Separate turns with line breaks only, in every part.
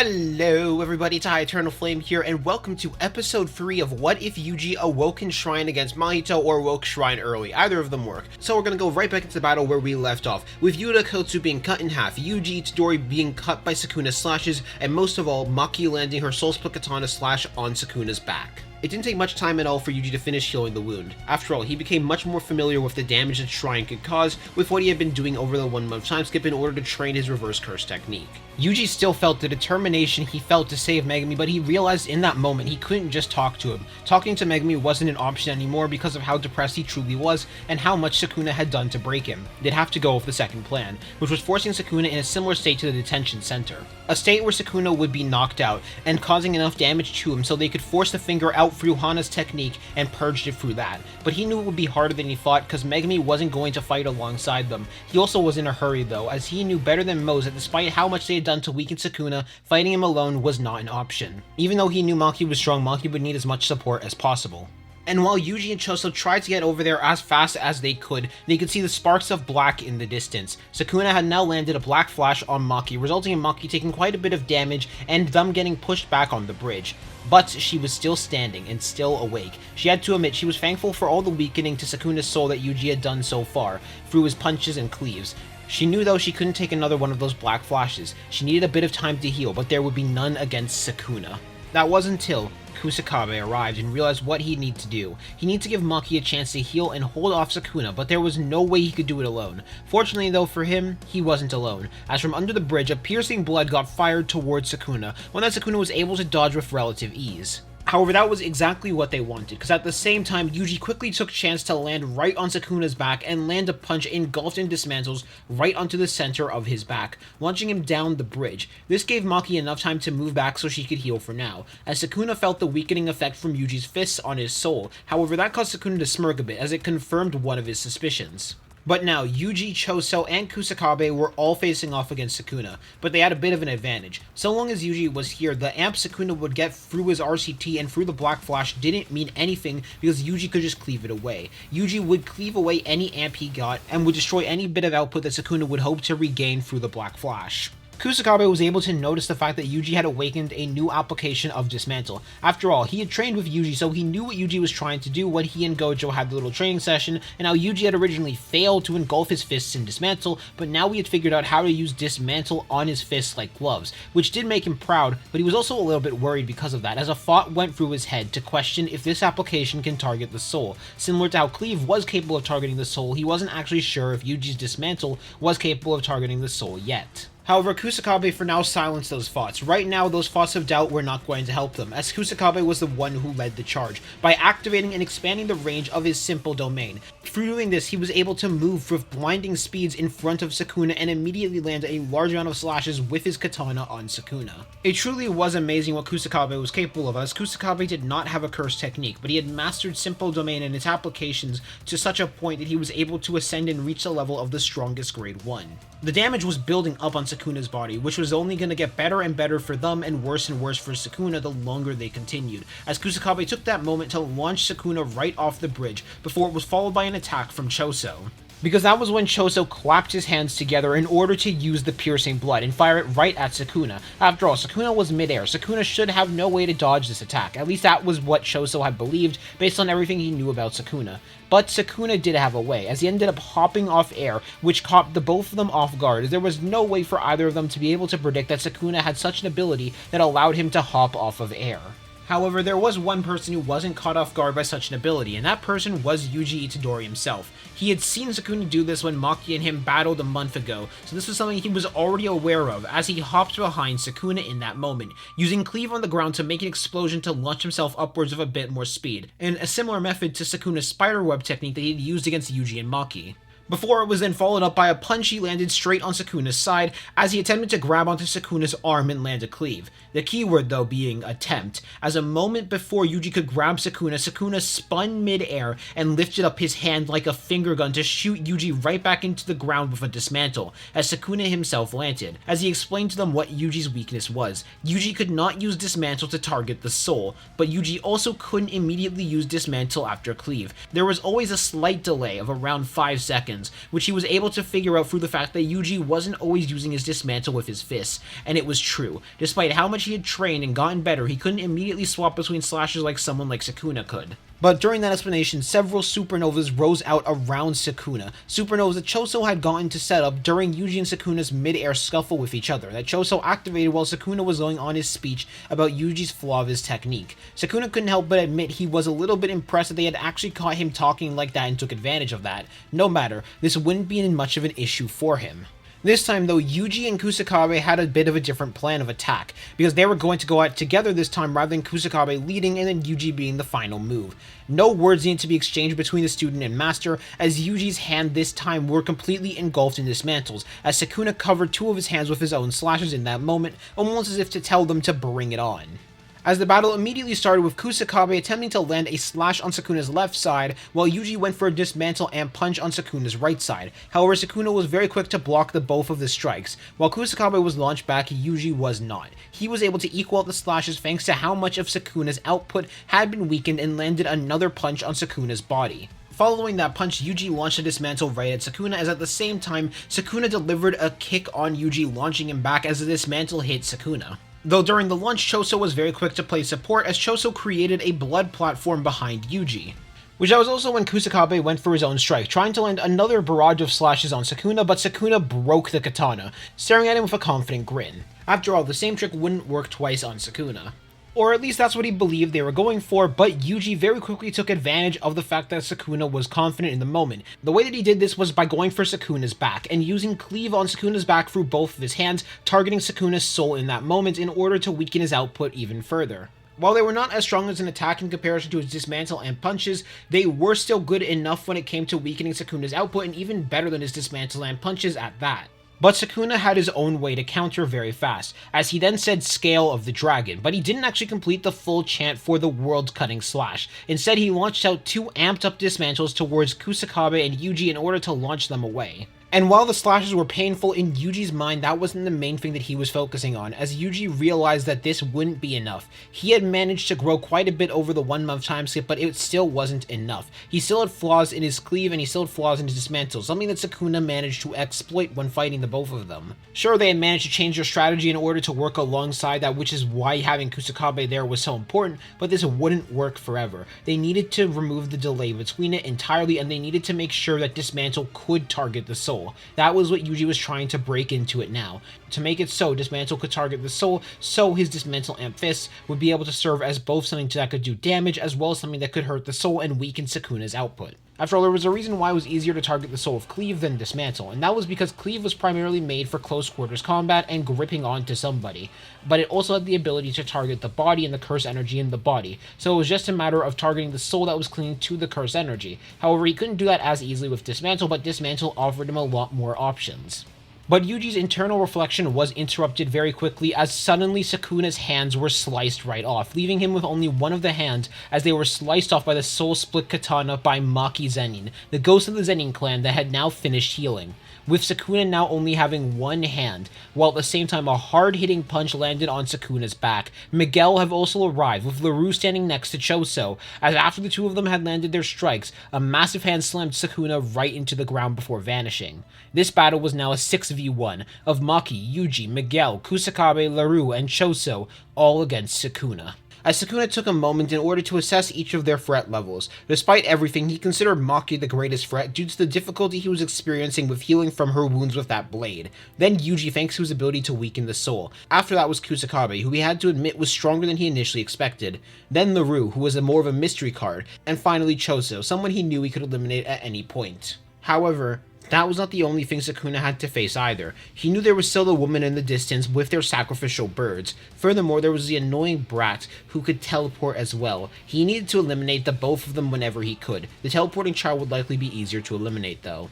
Hello everybody, it's Eternal Flame here, and welcome to episode 3 of What If Yuji Awakens Shrine against Mahito or woke Shrine early. Either of them work. So we're gonna go right back into the battle where we left off, with Yuta Kotsu being cut in half, Yuji Itadori being cut by Sukuna's slashes, and most of all, Maki landing her Soul Split Katana slash on Sukuna's back. It didn't take much time at all for Yuji to finish healing the wound. After all, he became much more familiar with the damage that Shrine could cause with what he had been doing over the 1 month time skip in order to train his reverse curse technique. Yuji still felt the determination he felt to save Megumi, but he realized in that moment he couldn't just talk to him. Talking to Megumi wasn't an option anymore because of how depressed he truly was and how much Sukuna had done to break him. They'd have to go with the second plan, which was forcing Sukuna in a similar state to the detention center. A state where Sukuna would be knocked out and causing enough damage to him so they could force the finger out through Hana's technique and purged it through that. But he knew it would be harder than he thought because Megumi wasn't going to fight alongside them. He also was in a hurry though, as he knew better than most that despite how much they had done to weaken Sukuna, fighting him alone was not an option. Even though he knew Maki was strong, Maki would need as much support as possible. And while Yuji and Choso tried to get over there as fast as they could see the sparks of black in the distance. Sukuna had now landed a black flash on Maki, resulting in Maki taking quite a bit of damage and them getting pushed back on the bridge. But she was still standing and still awake. She had to admit she was thankful for all the weakening to Sukuna's soul that Yuji had done so far, through his punches and cleaves. She knew though she couldn't take another one of those black flashes. She needed a bit of time to heal, but there would be none against Sukuna. That was until Kusakabe arrived and realized what he'd need to do. He needed to give Maki a chance to heal and hold off Sukuna, but there was no way he could do it alone. Fortunately though for him, he wasn't alone, as from under the bridge a piercing blood got fired towards Sukuna, one that Sukuna was able to dodge with relative ease. However, that was exactly what they wanted, because at the same time, Yuji quickly took chance to land right on Sukuna's back and land a punch engulfed and dismantles right onto the center of his back, launching him down the bridge. This gave Maki enough time to move back so she could heal for now, as Sukuna felt the weakening effect from Yuji's fists on his soul. However, that caused Sukuna to smirk a bit, as it confirmed one of his suspicions. But now, Yuji, Choso, and Kusakabe were all facing off against Sukuna, but they had a bit of an advantage. So long as Yuji was here, the amp Sukuna would get through his RCT and through the Black Flash didn't mean anything because Yuji could just cleave it away. Yuji would cleave away any amp he got and would destroy any bit of output that Sukuna would hope to regain through the Black Flash. Kusakabe was able to notice the fact that Yuji had awakened a new application of Dismantle. After all, he had trained with Yuji, so he knew what Yuji was trying to do when he and Gojo had the little training session, and how Yuji had originally failed to engulf his fists in Dismantle, but now he had figured out how to use Dismantle on his fists like gloves, which did make him proud, but he was also a little bit worried because of that, as a thought went through his head to question if this application can target the soul. Similar to how Cleave was capable of targeting the soul, he wasn't actually sure if Yuji's Dismantle was capable of targeting the soul yet. However, Kusakabe for now silenced those thoughts. Right now, those thoughts of doubt were not going to help them, as Kusakabe was the one who led the charge, by activating and expanding the range of his simple domain. Through doing this, he was able to move with blinding speeds in front of Sukuna and immediately land a large amount of slashes with his katana on Sukuna. It truly was amazing what Kusakabe was capable of, as Kusakabe did not have a curse technique, but he had mastered simple domain and its applications to such a point that he was able to ascend and reach the level of the strongest grade 1. The damage was building up on Sukuna's body, which was only going to get better and better for them and worse for Sukuna the longer they continued, as Kusakabe took that moment to launch Sukuna right off the bridge before it was followed by an attack from Choso. Because that was when Choso clapped his hands together in order to use the piercing blood and fire it right at Sukuna. After all, Sukuna was midair. Sukuna should have no way to dodge this attack. At least that was what Choso had believed based on everything he knew about Sukuna. But Sukuna did have a way, as he ended up hopping off air, which caught the both of them off guard, as there was no way for either of them to be able to predict that Sukuna had such an ability that allowed him to hop off of air. However, there was one person who wasn't caught off guard by such an ability, and that person was Yuji Itadori himself. He had seen Sukuna do this when Maki and him battled a month ago, so this was something he was already aware of, as he hopped behind Sukuna in that moment, using Cleave on the ground to make an explosion to launch himself upwards with a bit more speed, and a similar method to Sukuna's spiderweb technique that he had used against Yuji and Maki. Before it was then followed up by a punch he landed straight on Sukuna's side as he attempted to grab onto Sukuna's arm and land a cleave. The keyword though being attempt, as a moment before Yuji could grab Sukuna, Sukuna spun mid-air and lifted up his hand like a finger gun to shoot Yuji right back into the ground with a dismantle, as Sukuna himself landed, as he explained to them what Yuji's weakness was. Yuji could not use dismantle to target the soul, but Yuji also couldn't immediately use dismantle after cleave. There was always a slight delay of around 5 seconds, hands, which he was able to figure out through the fact that Yuji wasn't always using his dismantle with his fists, and it was true. Despite how much he had trained and gotten better, he couldn't immediately swap between slashes like someone like Sukuna could. But during that explanation, several supernovas rose out around Sukuna, supernovas that Choso had gotten to set up during Yuji and Sukuna's mid-air scuffle with each other, that Choso activated while Sukuna was going on his speech about Yuji's flaw of his technique. Sukuna couldn't help but admit he was a little bit impressed that they had actually caught him talking like that and took advantage of that. No matter, this wouldn't be much of an issue for him. This time, though, Yuji and Kusakabe had a bit of a different plan of attack, because they were going to go out together this time rather than Kusakabe leading and then Yuji being the final move. No words needed to be exchanged between the student and master, as Yuji's hand this time were completely engulfed in dismantles, as Sukuna covered two of his hands with his own slashes in that moment, almost as if to tell them to bring it on. As the battle immediately started with Kusakabe attempting to land a slash on Sukuna's left side, while Yuji went for a dismantle and punch on Sukuna's right side. However, Sukuna was very quick to block both of the strikes. While Kusakabe was launched back, Yuji was not. He was able to equal out the slashes thanks to how much of Sukuna's output had been weakened and landed another punch on Sukuna's body. Following that punch, Yuji launched a dismantle right at Sukuna, as at the same time, Sukuna delivered a kick on Yuji, launching him back as the dismantle hit Sukuna. Though during the launch, Choso was very quick to play support, as Choso created a blood platform behind Yuji. Which was also when Kusakabe went for his own strike, trying to land another barrage of slashes on Sukuna, but Sukuna broke the katana, staring at him with a confident grin. After all, the same trick wouldn't work twice on Sukuna. Or at least that's what he believed they were going for, but Yuji very quickly took advantage of the fact that Sukuna was confident in the moment. The way that he did this was by going for Sukuna's back, and using cleave on Sukuna's back through both of his hands, targeting Sukuna's soul in that moment in order to weaken his output even further. While they were not as strong as an attack in comparison to his dismantle and punches, they were still good enough when it came to weakening Sukuna's output, and even better than his dismantle and punches at that. But Sukuna had his own way to counter very fast, as he then said Scale of the Dragon, but he didn't actually complete the full chant for the world-cutting slash. Instead, he launched out two amped-up dismantles towards Kusakabe and Yuji in order to launch them away. And while the slashes were painful, in Yuji's mind that wasn't the main thing that he was focusing on, as Yuji realized that this wouldn't be enough. He had managed to grow quite a bit over the 1 month time skip, but it still wasn't enough. He still had flaws in his cleave and he still had flaws in his dismantle, something that Sukuna managed to exploit when fighting the both of them. Sure, they had managed to change their strategy in order to work alongside that, which is why having Kusakabe there was so important, but this wouldn't work forever. They needed to remove the delay between it entirely, and they needed to make sure that dismantle could target the soul. That was what Yuji was trying to break into it now. To make it so dismantle could target the soul, so his dismantle and fists would be able to serve as both something that could do damage as well as something that could hurt the soul and weaken Sukuna's output. After all, there was a reason why it was easier to target the soul of Cleave than Dismantle, and that was because Cleave was primarily made for close quarters combat and gripping onto somebody, but it also had the ability to target the body and the curse energy in the body, so it was just a matter of targeting the soul that was clinging to the curse energy. However, he couldn't do that as easily with Dismantle, but Dismantle offered him a lot more options. But Yuji's internal reflection was interrupted very quickly as suddenly Sukuna's hands were sliced right off, leaving him with only one of the hands as they were sliced off by the soul split katana by Maki Zenin, the ghost of the Zenin clan that had now finished healing, with Sukuna now only having one hand, while at the same time a hard-hitting punch landed on Sukuna's back. Miguel have also arrived, with LaRue standing next to Choso, as after the two of them had landed their strikes, a massive hand slammed Sukuna right into the ground before vanishing. This battle was now a 6v1 of Maki, Yuji, Miguel, Kusakabe, LaRue, and Choso, all against Sukuna. As Sukuna took a moment in order to assess each of their threat levels. Despite everything, he considered Maki the greatest threat due to the difficulty he was experiencing with healing from her wounds with that blade. Then Yuji, thanks to his ability to weaken the soul. After that was Kusakabe, who he had to admit was stronger than he initially expected. Then LaRue, who was more of a mystery card. And finally Choso, someone he knew he could eliminate at any point. However, that was not the only thing Sukuna had to face either. He knew there was still the woman in the distance with their sacrificial birds. Furthermore, there was the annoying brat who could teleport as well. He needed to eliminate the both of them whenever he could. The teleporting child would likely be easier to eliminate though.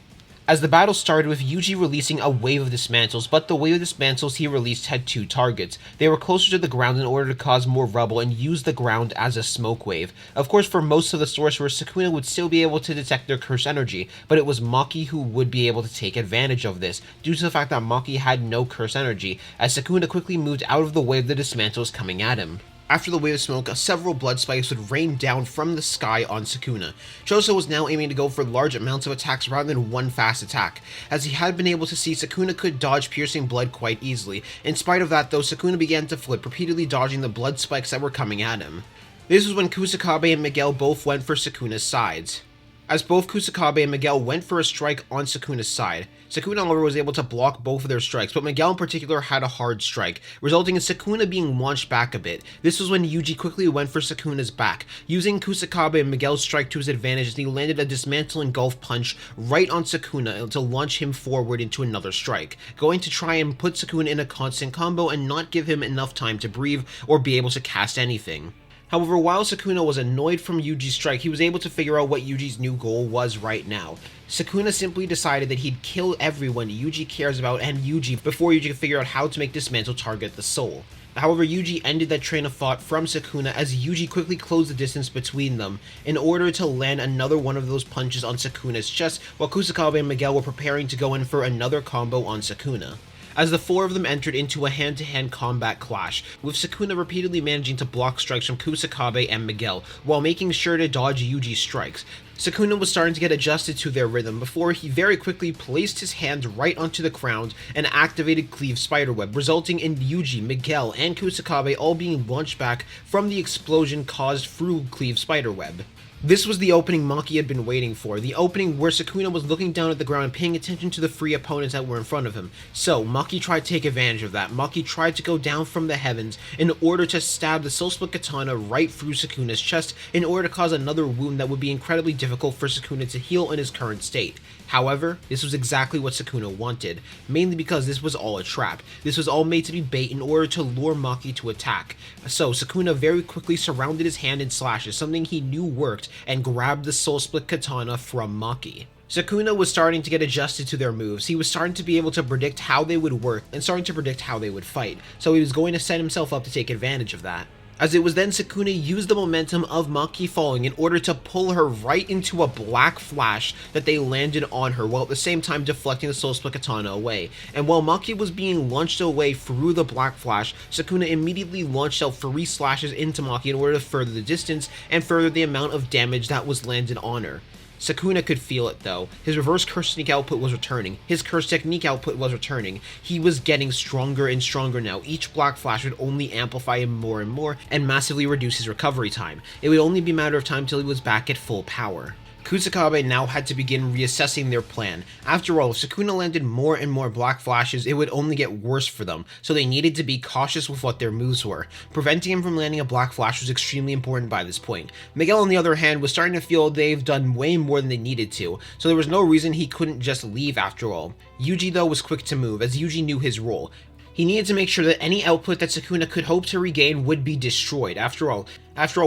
As the battle started with Yuji releasing a wave of dismantles, but the wave of dismantles he released had two targets. They were closer to the ground in order to cause more rubble and use the ground as a smoke wave. Of course, for most of the sorcerers, Sukuna would still be able to detect their curse energy, but it was Maki who would be able to take advantage of this, due to the fact that Maki had no curse energy, as Sukuna quickly moved out of the way of the dismantles coming at him. After the wave of smoke, several blood spikes would rain down from the sky on Sukuna. Choso was now aiming to go for large amounts of attacks rather than one fast attack. As he had been able to see, Sukuna could dodge piercing blood quite easily. In spite of that though, Sukuna began to flip, repeatedly dodging the blood spikes that were coming at him. This was when Kusakabe and Miguel both went for Sukuna's sides. As both Kusakabe and Miguel went for a strike on Sukuna's side, Sukuna however was able to block both of their strikes, but Miguel in particular had a hard strike, resulting in Sukuna being launched back a bit. This was when Yuji quickly went for Sukuna's back, using Kusakabe and Miguel's strike to his advantage, and he landed a dismantle engulf punch right on Sukuna to launch him forward into another strike, going to try and put Sukuna in a constant combo and not give him enough time to breathe or be able to cast anything. However, while Sukuna was annoyed from Yuji's strike, he was able to figure out what Yuji's new goal was right now. Sukuna simply decided that he'd kill everyone Yuji cares about and Yuji before Yuji could figure out how to make Dismantle target the soul. However, Yuji ended that train of thought from Sukuna as Yuji quickly closed the distance between them in order to land another one of those punches on Sukuna's chest, while Kusakabe and Miguel were preparing to go in for another combo on Sukuna. As the four of them entered into a hand-to-hand combat clash, with Sukuna repeatedly managing to block strikes from Kusakabe and Miguel, while making sure to dodge Yuji's strikes. Sukuna was starting to get adjusted to their rhythm before he very quickly placed his hand right onto the ground and activated Cleave Spiderweb, resulting in Yuji, Miguel, and Kusakabe all being launched back from the explosion caused through Cleave Spiderweb. This was the opening Maki had been waiting for, the opening where Sukuna was looking down at the ground and paying attention to the three opponents that were in front of him. So, Maki tried to take advantage of that. Maki tried to go down from the heavens in order to stab the Soul Split Katana right through Sukuna's chest in order to cause another wound that would be incredibly difficult for Sukuna to heal in his current state. However, this was exactly what Sukuna wanted, mainly because this was all a trap. This was all made to be bait in order to lure Maki to attack. So, Sukuna very quickly surrounded his hand in slashes, something he knew worked, and grabbed the Soul Split Katana from Maki. Sukuna was starting to get adjusted to their moves. He was starting to be able to predict how they would work and starting to predict how they would fight, so he was going to set himself up to take advantage of that. As it was then Sukuna used the momentum of Maki falling in order to pull her right into a black flash that they landed on her, while at the same time deflecting the Soul Split Katana away. And while Maki was being launched away through the black flash, Sukuna immediately launched out 3 slashes into Maki in order to further the distance and further the amount of damage that was landed on her. Sukuna could feel it though. His reverse curse sneak output was returning. His curse technique output was returning. He was getting stronger and stronger now. Each black flash would only amplify him more and more and massively reduce his recovery time. It would only be a matter of time till he was back at full power. Kusakabe now had to begin reassessing their plan. After all, if Sukuna landed more and more black flashes, it would only get worse for them, so they needed to be cautious with what their moves were. Preventing him from landing a black flash was extremely important by this point. Miguel, on the other hand, was starting to feel they've done way more than they needed to, so there was no reason he couldn't just leave after all. Yuji though was quick to move, as Yuji knew his role. He needed to make sure that any output that Sukuna could hope to regain would be destroyed. After all,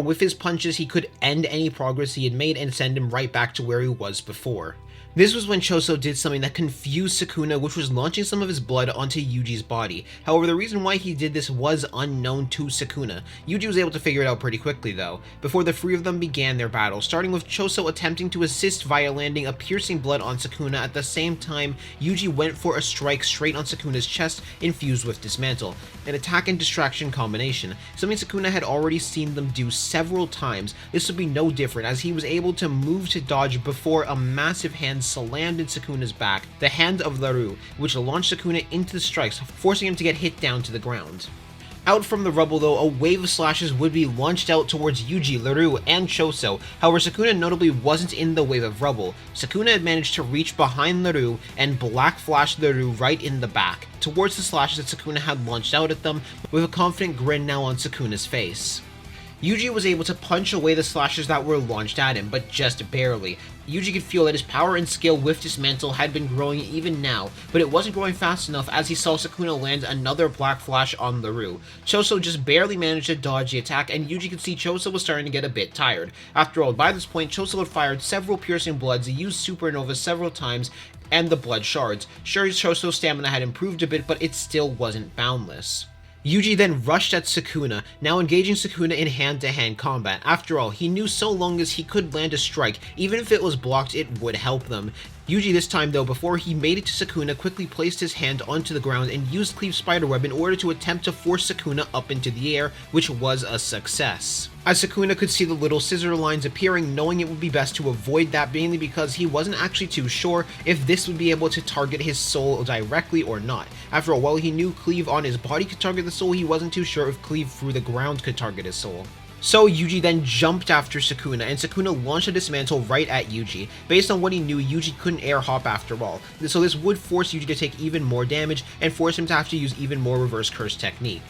with his punches, he could end any progress he had made and send him right back to where he was before. This was when Choso did something that confused Sukuna, which was launching some of his blood onto Yuji's body. However, the reason why he did this was unknown to Sukuna. Yuji was able to figure it out pretty quickly though, before the 3 of them began their battle, starting with Choso attempting to assist via landing a piercing blood on Sukuna. At the same time, Yuji went for a strike straight on Sukuna's chest, infused with Dismantle, an attack and distraction combination, something Sukuna had already seen them do several times. This would be no different, as he was able to move to dodge before a massive hand slammed in Sukuna's back, the hand of Laru, which launched Sukuna into the strikes, forcing him to get hit down to the ground. Out from the rubble though, a wave of slashes would be launched out towards Yuji, Laru, and Choso. However, Sukuna notably wasn't in the wave of rubble. Sukuna had managed to reach behind Laru and black flash Laru right in the back, towards the slashes that Sukuna had launched out at them, with a confident grin now on Sukuna's face. Yuji was able to punch away the slashes that were launched at him, but just barely. Yuji could feel that his power and skill with Dismantle had been growing even now, but it wasn't growing fast enough as he saw Sukuna land another black flash on Laru. Choso just barely managed to dodge the attack, and Yuji could see Choso was starting to get a bit tired. After all, by this point, Choso had fired several piercing bloods, he used Supernova several times, and the blood shards. Sure, Choso's stamina had improved a bit, but it still wasn't boundless. Yuji then rushed at Sukuna, now engaging Sukuna in hand-to-hand combat. After all, he knew so long as he could land a strike, even if it was blocked, it would help them. Yuji this time though, before he made it to Sukuna, quickly placed his hand onto the ground and used Cleave's spiderweb in order to attempt to force Sukuna up into the air, which was a success. As Sukuna could see the little scissor lines appearing, knowing it would be best to avoid that, mainly because he wasn't actually too sure if this would be able to target his soul directly or not. After all, while he knew Cleave on his body could target the soul, he wasn't too sure if Cleave through the ground could target his soul. So Yuji then jumped after Sukuna, and Sukuna launched a dismantle right at Yuji. Based on what he knew, Yuji couldn't air hop after all, so this would force Yuji to take even more damage and force him to have to use even more reverse curse technique.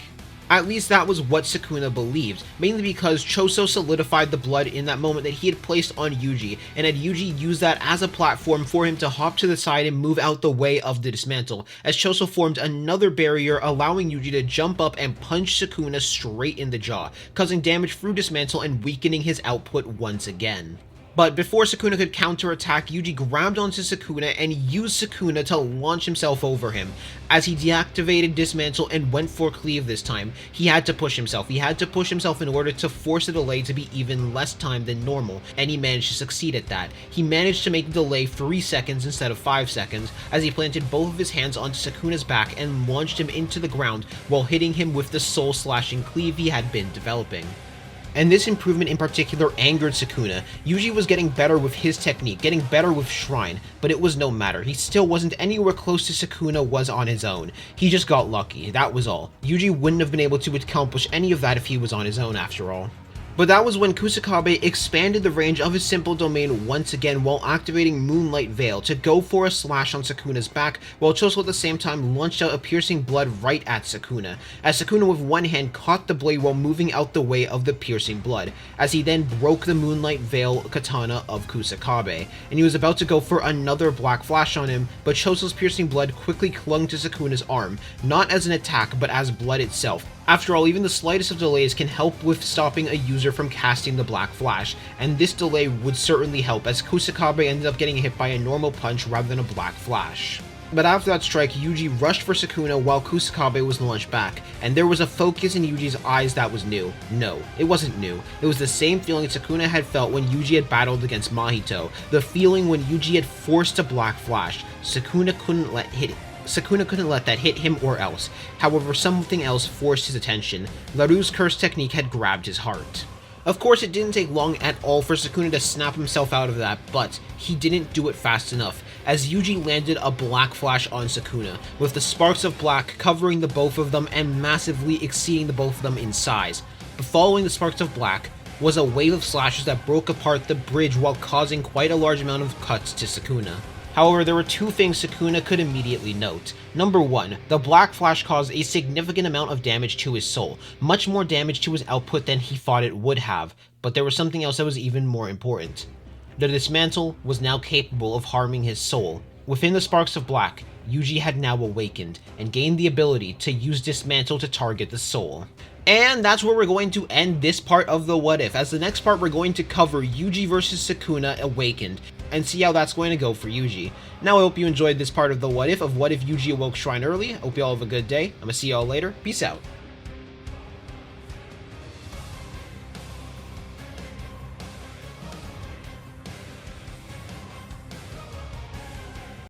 At least that was what Sukuna believed, mainly because Choso solidified the blood in that moment that he had placed on Yuji, and had Yuji used that as a platform for him to hop to the side and move out the way of the dismantle, as Choso formed another barrier allowing Yuji to jump up and punch Sukuna straight in the jaw, causing damage through dismantle and weakening his output once again. But before Sukuna could counterattack, Yuji grabbed onto Sukuna and used Sukuna to launch himself over him. As he deactivated Dismantle and went for Cleave this time, he had to push himself. He had to push himself in order to force the delay to be even less time than normal, and he managed to succeed at that. He managed to make the delay 3 seconds instead of 5 seconds, as he planted both of his hands onto Sukuna's back and launched him into the ground while hitting him with the soul-slashing Cleave he had been developing. And this improvement in particular angered Sukuna. Yuji was getting better with his technique, getting better with Shrine, but it was no matter. He still wasn't anywhere close to Sukuna was on his own. He just got lucky, that was all. Yuji wouldn't have been able to accomplish any of that if he was on his own after all. But that was when Kusakabe expanded the range of his simple domain once again while activating Moonlight Veil to go for a slash on Sukuna's back, while Choso at the same time launched out a piercing blood right at Sukuna, as Sukuna with one hand caught the blade while moving out the way of the piercing blood, as he then broke the Moonlight Veil katana of Kusakabe, and he was about to go for another black flash on him, but Choso's piercing blood quickly clung to Sukuna's arm, not as an attack but as blood itself. After all, even the slightest of delays can help with stopping a user from casting the Black Flash, and this delay would certainly help, as Kusakabe ended up getting hit by a normal punch rather than a Black Flash. But after that strike, Yuji rushed for Sukuna while Kusakabe was launched back, and there was a focus in Yuji's eyes that was new. No, it wasn't new. It was the same feeling Sukuna had felt when Yuji had battled against Mahito, the feeling when Yuji had forced a Black Flash. Sukuna couldn't let that hit him or else. However, something else forced his attention. Larue's curse technique had grabbed his heart. Of course, it didn't take long at all for Sukuna to snap himself out of that, but he didn't do it fast enough, as Yuji landed a Black Flash on Sukuna, with the sparks of black covering the both of them and massively exceeding the both of them in size. But following the sparks of black was a wave of slashes that broke apart the bridge while causing quite a large amount of cuts to Sukuna. However, there were two things Sukuna could immediately note. Number one, the Black Flash caused a significant amount of damage to his soul, much more damage to his output than he thought it would have, but there was something else that was even more important. The Dismantle was now capable of harming his soul. Within the Sparks of Black, Yuji had now awakened, and gained the ability to use Dismantle to target the soul. And that's where we're going to end this part of the What If, as the next part we're going to cover Yuji versus Sukuna Awakened, and see how that's going to go for Yuji. Now I hope you enjoyed this part of the What If Yuji awoke Shrine early. I hope you all have a good day. I'm gonna see y'all later. Peace out.